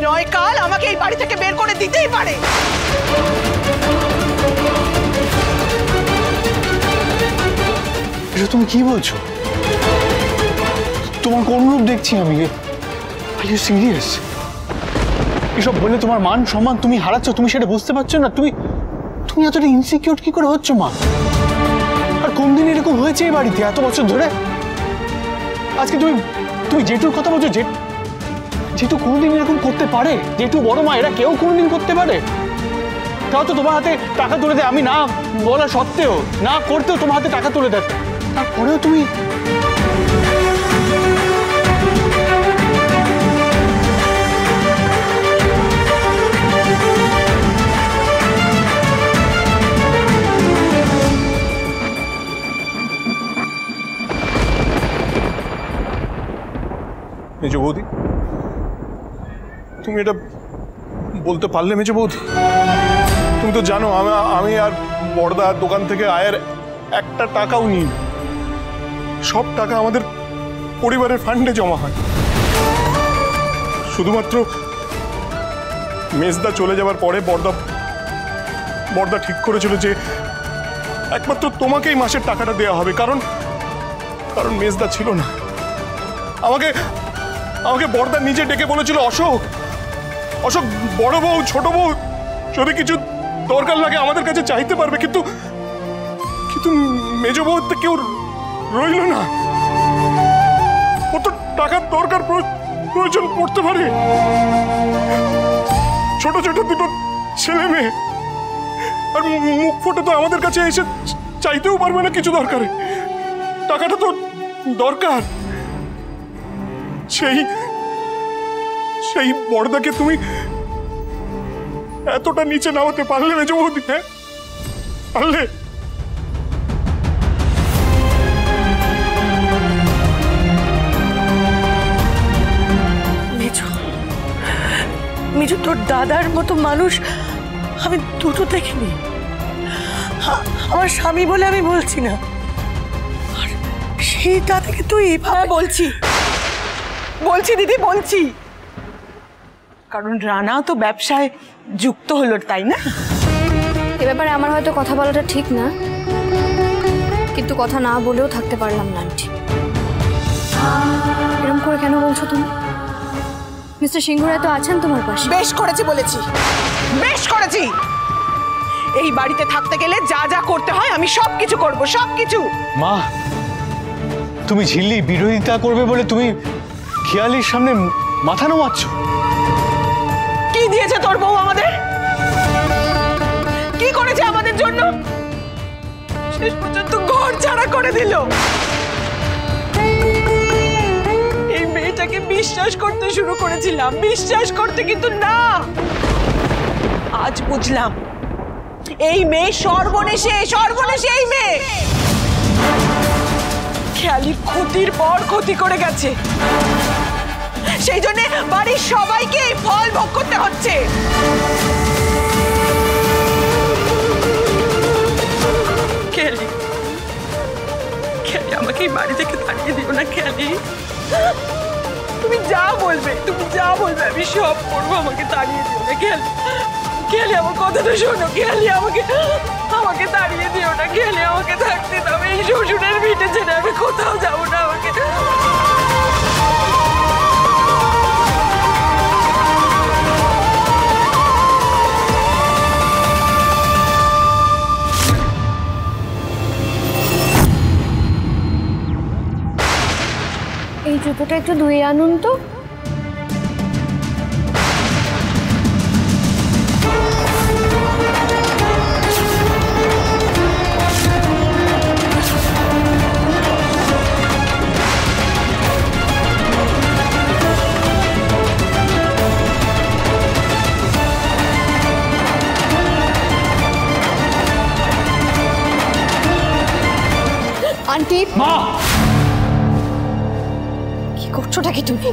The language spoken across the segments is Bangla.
নয় কাল আমাকে এই বাড়ি থেকে বের করে দিতেই পারে। এটা তুমি কি বলছো? তোমার কোন রূপ দেখছি আমি? Are you serious? এসব বলে তোমার মান সম্মান তুমি হারাচ্ছ, তুমি সেটা বুঝতে পারছো না? তুমি তুমি এতটা ইনসিকিউর কি করে হচ্ছ মা? আর কোন দিন এরকম হয়েছে এই বাড়িতে এত বছর ধরে? আজকে তুমি তুমি জেঠুর কথা বলছো? জেঠু কোনদিন এরকম করতে পারে? জেঠু বড় মা এরা কেউ কোনদিন করতে পারে? তাও তো তোমার হাতে টাকা তুলে দেয়, আমি না বলা সত্ত্বেও, না করতেও তোমার হাতে টাকা তুলে দেয়, তারপরেও তুমি মেজো বৌদি, তুমি এটা বলতে পারলে? মেজো বৌদি, তুমি তো জানো আমি আর বড়দার দোকান থেকে আয়ের একটা টাকাও নিই। সব টাকা আমাদের পরিবারের ফান্ডে জমা হয়। শুধুমাত্র মেজদা চলে যাওয়ার পরে বড়দা ঠিক করেছিল যে একমাত্র তোমাকেই মাসের টাকাটা দেওয়া হবে, কারণ মেজদা ছিল না। আমাকে বড়দা নিজে ডেকে বলেছিল, অশোক বড় বউ ছোট বউ যদি কিছু দরকার লাগে আমাদের কাছে চাইতে পারবে, কিন্তু মেজো বউ তো কেউ রইল না। ও তো টাকার দরকার প্রয়োজন পড়তে পারে। ছোট ছোট দুটো ছেলে মেয়ে, আর মুখ ফুটে তো আমাদের কাছে এসে চাইতেও পারবে না কিছু দরকারে। টাকাটা তো দরকার। সেই বড়দাকে তুমি এতটা নিচে নামাতে পারলে মেজো বৌদি? হ্যাঁ পারলে? মেজো তোর দাদার মতো মানুষ আমি দুটো দেখিনি। আমার স্বামী বলে আমি বলছি না, আর সেইটা থেকে তুই বলছি দিদি, বলছি কারণ রানাও তো ব্যবসায় যুক্ত হলো, তাই না? এ ব্যাপারে আমার হয়তো কথা বলাটা ঠিক না, কিন্তু কথা না বলেও থাকতে পারলাম না আন্টি। এরকম করে কেন বলছো তুমি? মিস্টার সিংহরায় তো আছেন তোমার পাশে। বেশ করেছি বলেছি, বেশ করেছি। এই বাড়িতে থাকতে গেলে যা যা করতে হয় আমি সবকিছু করব, সবকিছু। মা, তুমি ঝিল্লি বিরোধিতা করবে বলে তুমি খেয়ালির সামনে মাথা নোয়াচ্ছ? কি দিয়েছে তোর বউ আমাদের? কি করেছে আমাদের জন্য? শেষ পর্যন্ত ঘর ছাড়া করে দিল। এই মেয়েটাকে বিশ্বাস করতে শুরু করেছিলাম, বিশ্বাস করতে, কিন্তু না, আজ বুঝলাম এই মেয়ে সর্বনেশে এই মেয়ে খেয়ালির ক্ষতির পর ক্ষতি করে গেছে। সেই জন্য বাড়ির সবাইকে এই ফল ভোগ করতে হচ্ছে। খেয়ালি, আমাকে এই বাড়ি থেকে তাড়িয়ে দিও না খেয়ালি। তুমি যা বলবে আমি সব করবো, আমাকে তাড়িয়ে দিও না খেয়ালি। খেয়ালি আমার কথাটা শোনো খেয়ালি, আমাকে তাড়িয়ে দিও না খেয়ালি, আমাকে থাকতে দাও। এই শ্বশুরের ভিটে ছেড়ে আমি কোথাও যাবো না। আমাকে এই জুতোটা একটু ধুয়ে আনুন তো। আন্টি, মা, কি করছোটা কি তুমি?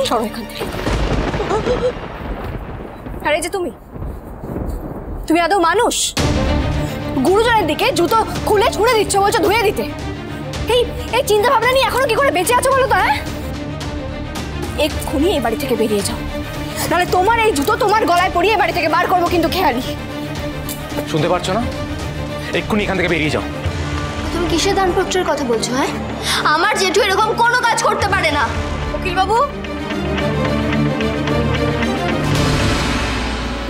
সরো এখান থেকে। আর এই যে তুমি আদৌ মানুষ? গুরুজনের দিকে জুতো খুলে ছুঁড়ে দিচ্ছ, বলছো ধুয়ে দিতে। এই চিন্তা ভাবনা নিয়ে এখনো কি করে বেঁচে আছো বলো তো? হ্যাঁ, এক্ষুনি এই বাড়ি থেকে বেরিয়ে যাও, নাহলে তোমার এই জুতো তোমার গলায় পরিয়ে বাড়ি থেকে বার করবো কিন্তু খেয়ালি। শুনতে পারছো না? এক্ষুনি এখান থেকে বেরিয়ে যাও। তুমি কিসের দানপত্রের কথা বলছো? হ্যাঁ, আমার জেঠু এরকম কোনো কাজ করতে পারে না। উকিল বাবু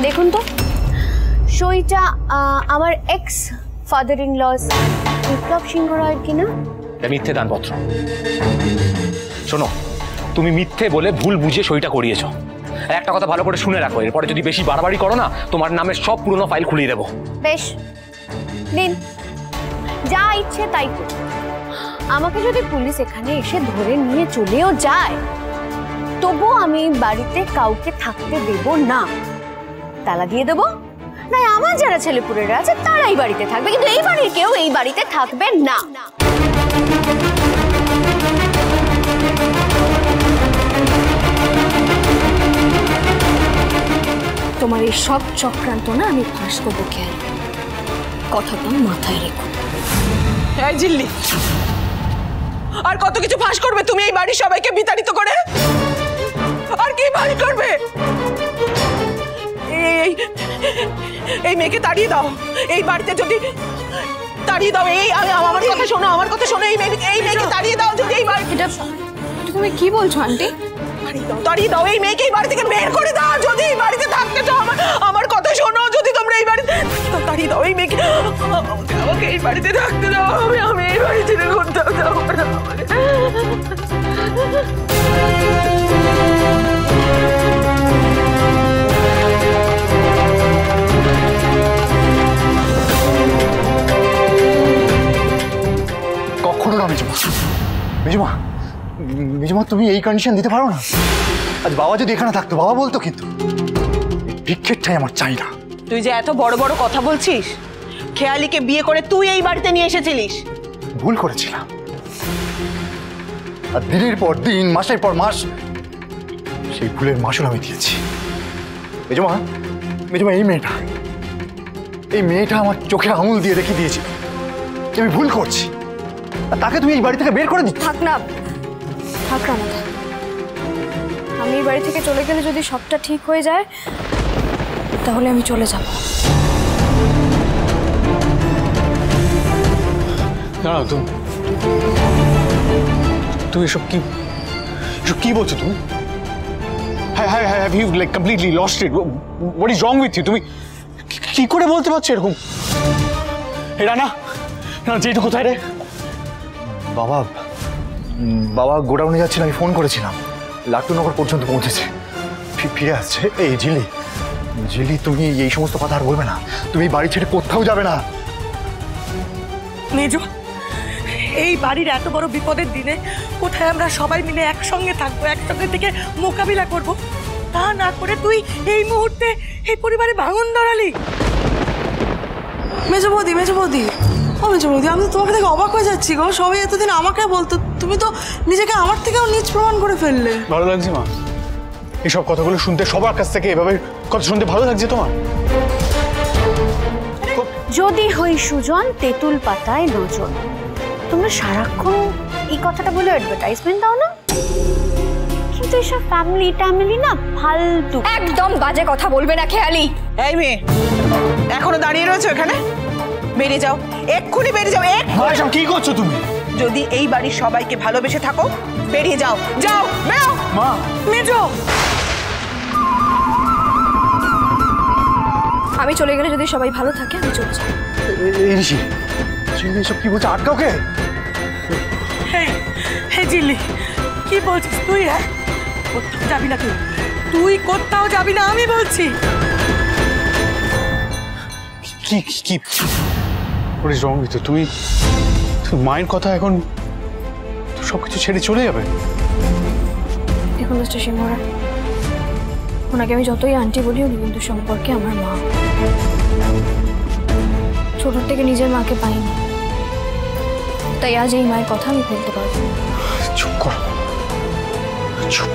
দেখুন তো, সইটা আমার এক্স ফাদার ইন লস বিপ্লব সিংহ রায়ের কিনা? মিথ্যে দানপত্র। শোনো, তুমি মিথ্যে বলে ভুল বুঝে সইটা করিয়েছো। একটা কথা ভালো করে শুনে রাখো, এরপরে যদি বেশি বাড়াবাড়ি করো না, তোমার নামে সব পুরনো ফাইল খুলিয়ে দেবো। বেশ, দিন, যা ইচ্ছে তাই করুন। আমাকে যদি পুলিশ এখানে এসে ধরে নিয়ে চলেও যায়, তবু আমি বাড়িতে কাউকে থাকতে দেব না। তালা দিয়ে দেবো, না আমার যারা ছেলেপুলেরা আছে তারাই বাড়িতে থাকবে, কিন্তু এই বাড়ির কেউ এই বাড়িতে থাকবে না। তোমার এই সব চক্রান্ত না আমি ফাঁস করবো খেয়াল, কথাটা মাথায় রেখো। এই জিল্লি, আর কত কিছু ফাঁস করবে তুমি এই বাড়ির সবাইকে বিতাড়িত করে? আর কি ফাঁস করবে? এই মেয়েকে তাড়িয়ে দাও এই বাড়িতে, যদি তাড়িয়ে দাও। এই আমার কথা শোনো, আমার কথা শোনো, এই মেয়েকে তাড়িয়ে দাও যদি এই বাড়ি। এটা তুমি কি বলছো আন্টি? তাড়িয়ে দাও এই মেয়েকে, এই বাড়ি থেকে বের করে দাও যদি এই বাড়িতে থাকতে চাও। আমার কথা শোনো, যদি তোমরা এই বাড়িতে তাড়িয়ে দাও এই মেয়েকে, আমাকে এই বাড়িতে থাকতে দাও। আমি এই বাড়ি ছেড়ে কোথাও যাবো না। কখনো না মেজমা, মেজমা, মেজমা তুমি এই কন্ডিশন দিতে পারো না। আজ বাবা যদি এখানে থাকতো, বাবা বলতো কিন্তু ভিক্ষেরটাই আমার চাই না। তুই যে এত বড় বড় কথা বলছিস, খেয়ালিকে বিয়ে করে তুই এই বাড়িতে নিয়ে এসেছিলিস। ভুল করেছিলাম, আর দিনের পর দিন, মাসের পর মাস সেই ভুলের মাসুল আমি দিয়েছি। মেজমা, মেজমা, এই মেয়েটা আমার চোখে আঙুল দিয়ে রেখে দিয়েছে আমি ভুল করছি, আর তাকে তুমি এই বাড়ি থেকে বের করে দিচ্ছ। থাক না, থাক না, আমি এই বাড়ি থেকে চলে গেলে যদি সবটা ঠিক হয়ে যায়, তাহলে আমি চলে যাব। দাঁড়াও, তুমি এসব কি বলছো তুমি? Have you like completely lost it? What is wrong with you? তুমি কি করে বলতে পারছো এরকম? রানা, জেঠু কোথায় রে? বাবা গোডাউনে যাচ্ছিল, আমি ফোন করেছিলাম, লাট্টুনগর পর্যন্ত পৌঁছেছে, ফিরে আসছে। এই ঝিলি, তুমি এই সমস্ত কথা আর বলবে না, তুমি বাড়ি ছেড়ে কোথাও যাবে না। মেজো, এই বাড়ির এত বড় বিপদের দিনে কোথায় আমরা সবাই মিলে একসঙ্গে থাকবো, একসঙ্গে থেকে মোকাবিলা করব, তা না করে তুই এই মুহূর্তে এই পরিবারে ভাঙন ধরালি। মেজো বৌদি, ও মেজো বৌদি, আমি তো তোমাকে দেখে অবাক হয়ে যাচ্ছি গো। সবাই এতদিন আমাকে বলতো, তুমি তো নিজেকে আমার থেকেও নিজ প্রমাণ করে ফেললে। ভালো লাগছে মা এসব কথাগুলো শুনতে, সবার কাছ থেকে এভাবে কথা শুনতে ভালো লাগছে তোমার? যদি হই সুজন তেঁতুল পাতায় নজন, তোমরা সারাক্ষণ এই কথাটা বলে অ্যাডভার্টাইজমেন্ট দাও না, কিন্তু এসব ফ্যামিলি না ফালতু, একদম বাজে কথা বলবে না খেয়ালি। এই মেয়ে, এখনো দাঁড়িয়ে রয়েছো এখানে? বেরিয়ে যাও, এক্ষুনি বেরিয়ে যাও। এসব কি করছো তুমি? যদি এই বাড়ির সবাইকে ভালোবেসে থাকো, বেরিয়ে যাও, যাও, বেরো। মা, মেজো, আমি চলে গেলে যদি সবাই ভালো থাকে, আমি চলে যাবো। ঋষি, এসব কি বলছো? আটকাও কে? হে জিল্লি, কি বলছিস তুই? হ্যাঁ, কোথাও যাবি না, তুই কোথাও যাবি না, আমি বলছি। কি What is wrong with you? তুমি মায়ের কথা এখন সবকিছু ছেড়ে চলে যাবে? দেখুন মিস্টার সিংহরা, ওনাকে আমি যতই আন্টি বলি, উনি কিন্তু সম্পর্কে আমার মা। ছোটোর থেকে নিজের মাকে পাইনি, তাই আজ এই মায়ের কথা আমি বলতে পারবো। চুপ করো, চুপ।